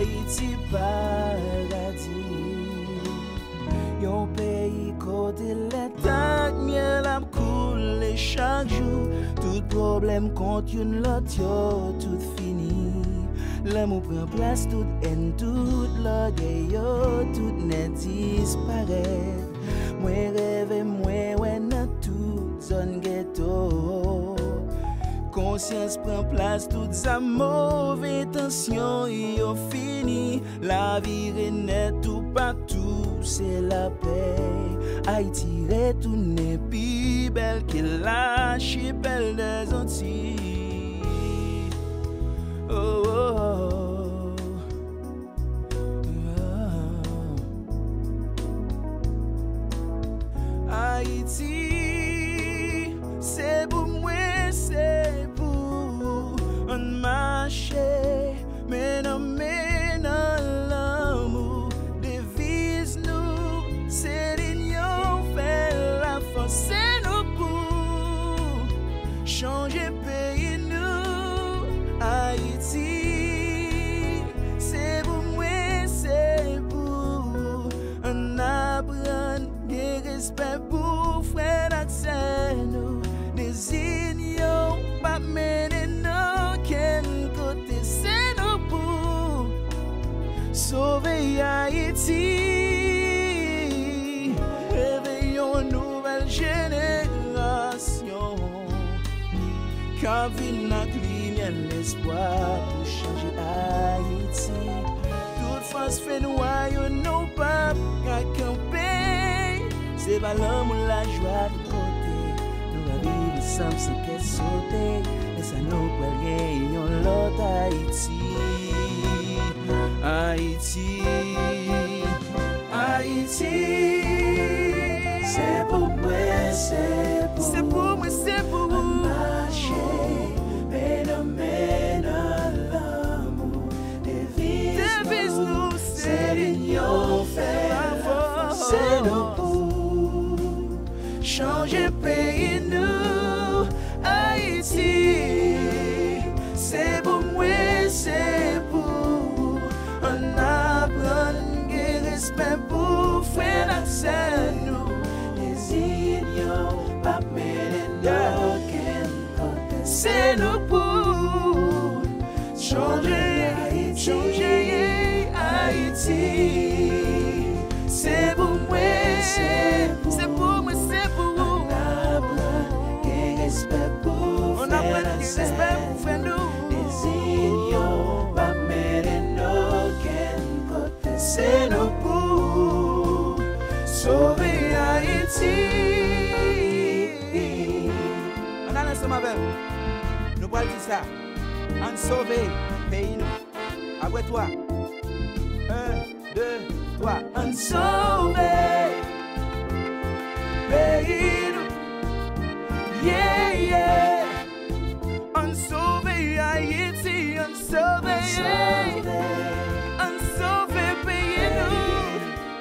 Haïti paradis. Yon pays côté l'état, miel a coulé chaque jour. Tout problème contre une l'autre, yo, tout fini. L'amour prend place, toute haine, toute l'orgueil, yo, tout net disparaît. Moi rêve, moi ouais, dans toute zone ghetto. Conscience prend place, toute sa mauvaise intention, yo fini. La vie renette tout partout, c'est la paix. Haïti retourne plus belle que l'archipel des Antilles. Oh, oh, oh. Oh. Haïti, c'est pour moi, c'est pour un marché, mais non, l'amour, devise nous, c'est l'union, fait la force, c'est nous pour changer pays, nous, Haïti, c'est pour moi, c'est pour un apprendre, des respect pour frère d'accès, nous, des unions, pas mener nos quel côté, c'est nous pour sauver Haïti. Réveillons une nouvelle génération. Quand vient notre lumière, l'espoir pour changer Haïti. Toute France fait noyer nos papes à camper. C'est pas l'amour, la joie de côté. Nous vivons ensemble sans qu'elle saute. Et ça nous peut gagner l'autre Haïti. Haïti, Haïti, c'est pour moi, c'est pour moi, c'est pour vous. Marcher, phénomène, l'amour, devise nous, c'est l'union, fait la force, c'est nous pour changer pays, nous, Haïti, c'est pour moi, c'est pour respect pour frère d'accès, nous, les unions, pas mêler d'aucun côté. C'est nous pour changer Haïti. C'est pour moi, c'est pour moi, c'est pour vous. On apprend qu'il respect pour frère nous. Les unions, pas mêler d'aucun côté. C'est nous pour sauver Haïti. On a lancé ma belle. Nous parlons de ça. On sauver pays nous. Après toi. 1, 2, 3. On sauver pays nous. Yeah, yeah. On sauver Haïti. On sauver. On sauver pays nous.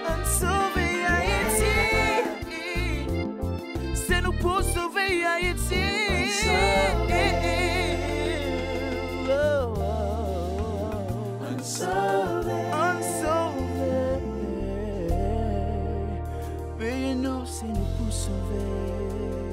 On sauver Haïti. C'est nous pour sauver Haïti. On sauver. On sauver pays nous. C'est nous pour sauver.